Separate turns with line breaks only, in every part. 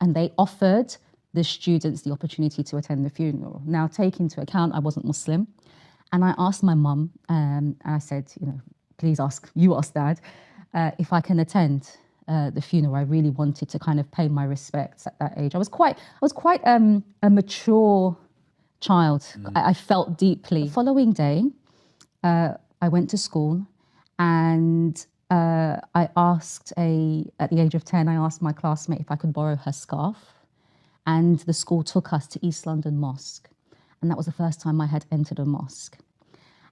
and they offered the students the opportunity to attend the funeral. Now, take into account I wasn't Muslim, and I asked my mum, and I said, please ask Dad, if I can attend the funeral. I really wanted to kind of pay my respects at that age. I was quite a mature child. I felt deeply. The following day, I went to school, and I asked at the age of 10, I asked my classmate if I could borrow her scarf, and the school took us to East London Mosque, and that was the first time I had entered a mosque.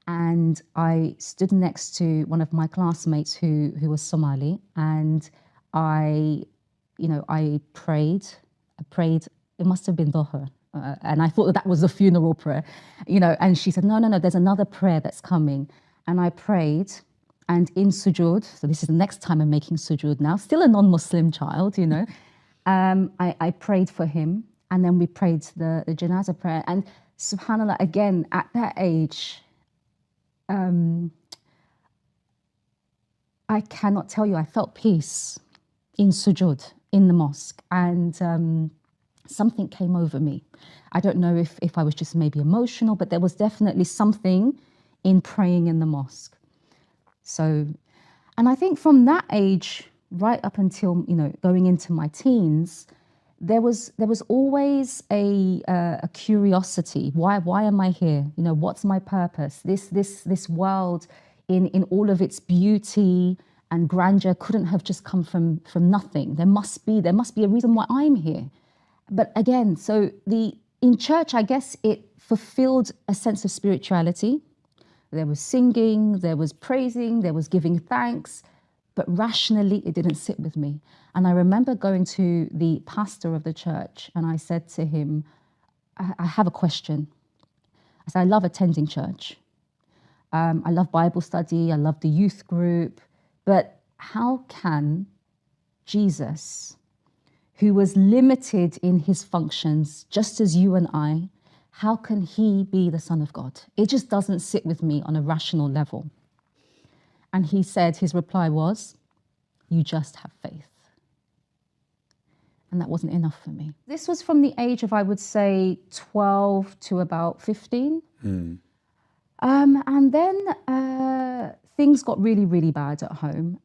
And I stood next to one of my classmates who was Somali, and I prayed. It must have been Dhuhr, and I thought that was a funeral prayer, and she said, no, there's another prayer that's coming. And I prayed, and in sujood, so this is the next time I'm making sujood now, still a non-Muslim child, I prayed for him, and then we prayed the janazah prayer. And subhanAllah, again, at that age, I cannot tell you, I felt peace in sujood, in the mosque, and something came over me. I don't know if I was just maybe emotional, but there was definitely something in praying in the mosque. So, and I think from that age, right up until, going into my teens, there was always a curiosity. Why am I here? What's my purpose? This world in all of its beauty and grandeur couldn't have just come from nothing. There must be a reason why I'm here. But again, so in church, I guess it fulfilled a sense of spirituality. There was singing, there was praising, there was giving thanks, but rationally it didn't sit with me. And I remember going to the pastor of the church, and I said to him, I have a question. I said, I love attending church. I love Bible study, I love the youth group, but how can Jesus, who was limited in his functions, just as you and I, how can he be the Son of God? It just doesn't sit with me on a rational level. And he said, his reply was, you just have faith. And that wasn't enough for me. This was from the age of, I would say, 12 to about 15. And then things got really, really bad at home.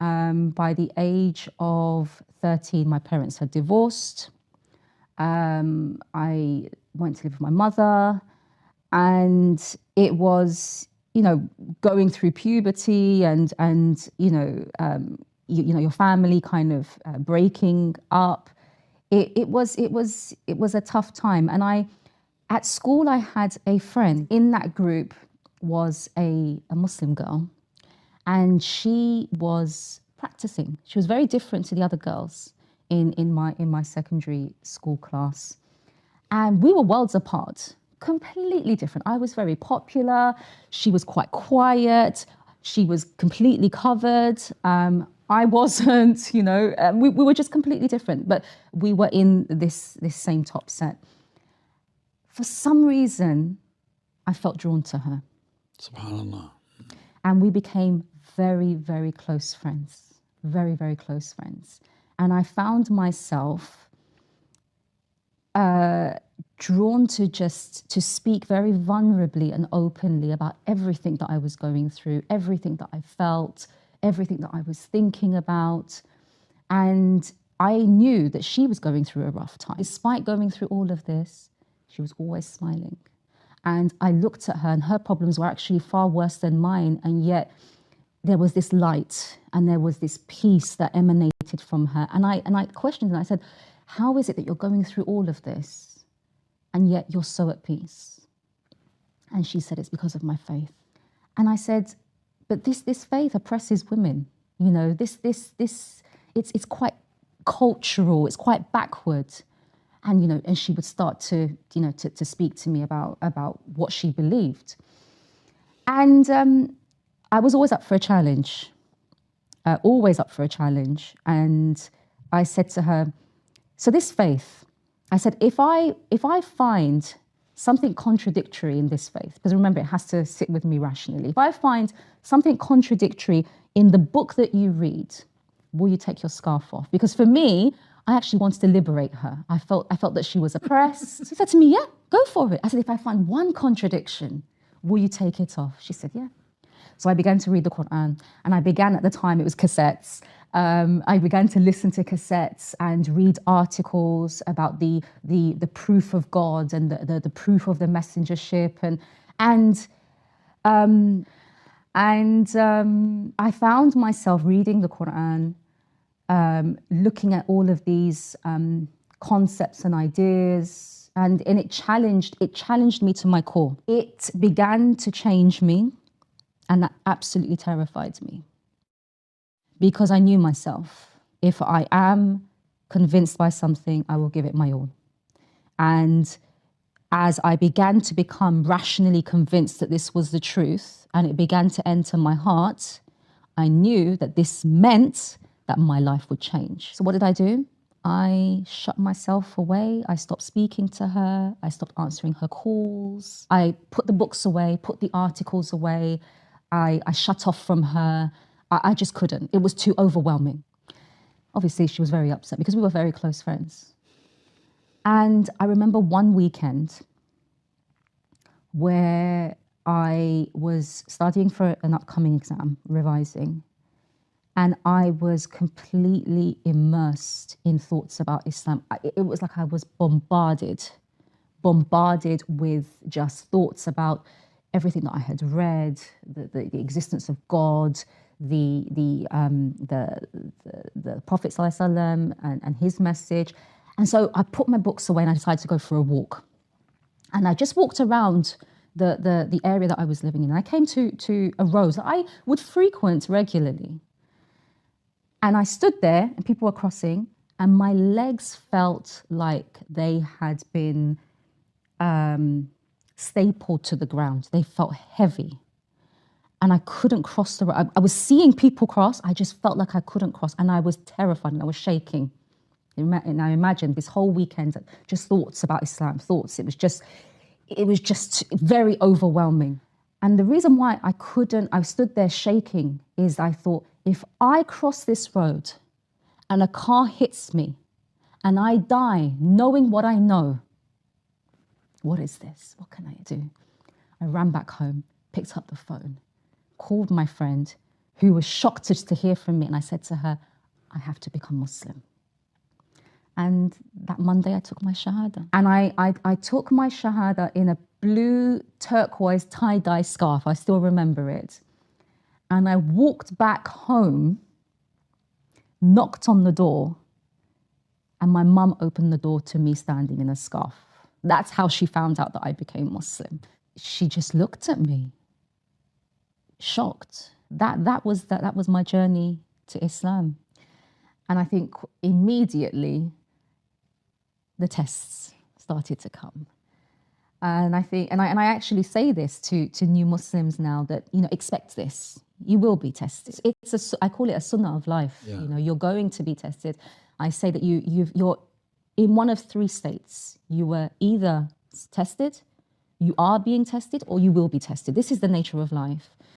By the age of 13, my parents had divorced. I went to live with my mother, and it was, going through puberty and your family kind of breaking up. It was a tough time. And at school, I had a friend. In that group was a Muslim girl, and she was practicing. She was very different to the other girls in my secondary school class. And we were worlds apart, completely different. I was very popular. She was quite quiet. She was completely covered. I wasn't, we were just completely different, but we were in this same top set. For some reason, I felt drawn to her.
SubhanAllah.
And we became very, very close friends, very, very close friends. And I found myself drawn to speak very vulnerably and openly about everything that I was going through, everything that I felt, everything that I was thinking about. And I knew that she was going through a rough time. Despite going through all of this, she was always smiling. And I looked at her, and her problems were actually far worse than mine. And yet there was this light and there was this peace that emanated from her. And I questioned her. I said, how is it that you're going through all of this and yet you're so at peace? And she said, it's because of my faith. And I said, but this faith oppresses women. It's quite cultural. It's quite backward. And, and she would start to speak to me about what she believed. And I was always up for a challenge, always up for a challenge. And I said to her, so this faith, I said, if I find something contradictory in this faith, because remember, it has to sit with me rationally. If I find something contradictory in the book that you read, will you take your scarf off? Because for me, I actually wanted to liberate her. I felt that she was oppressed. She said to me, yeah, go for it. I said, if I find one contradiction, will you take it off? She said, yeah. So I began to read the Quran, and I began, at the time it was cassettes. I began to listen to cassettes and read articles about the proof of God and the proof of the messengership, and I found myself reading the Quran, looking at all of these concepts and ideas, and it challenged me to my core. It began to change me, and that absolutely terrified me, because I knew myself. If I am convinced by something, I will give it my all. And as I began to become rationally convinced that this was the truth, and it began to enter my heart, I knew that this meant that my life would change. So what did I do? I shut myself away. I stopped speaking to her. I stopped answering her calls. I put the books away, put the articles away. I shut off from her. I just couldn't. It was too overwhelming. Obviously, she was very upset because we were very close friends. And I remember one weekend where I was studying for an upcoming exam, revising, and I was completely immersed in thoughts about Islam. It was like I was bombarded with just thoughts about everything that I had read, the existence of God, the Prophet ﷺ and his message. And so I put my books away and I decided to go for a walk. And I just walked around the area that I was living in. And I came to a road that I would frequent regularly. And I stood there and people were crossing, and my legs felt like they had been stapled to the ground. They felt heavy. And I couldn't cross the road. I was seeing people cross. I just felt like I couldn't cross. And I was terrified and I was shaking. And I imagined this whole weekend, just thoughts about Islam, thoughts. It was just very overwhelming. And the reason why I stood there shaking is I thought, if I cross this road and a car hits me and I die knowing what I know, what is this? What can I do? I ran back home, picked up the phone, called my friend who was shocked to hear from me. And I said to her, I have to become Muslim. And that Monday I took my Shahada. And I took my Shahada in a blue turquoise tie-dye scarf. I still remember it. And I walked back home, knocked on the door, and my mum opened the door to me standing in a scarf. That's how she found out that I became Muslim. She just looked at me, shocked. That was my journey to Islam. And I think immediately the tests started to come. And I think, and I actually say this to new Muslims now, that, expect this. You will be tested. I call it a sunnah of life. Yeah. You're going to be tested. I say that you're in one of three states. You were either tested, you are being tested, or you will be tested. This is the nature of life.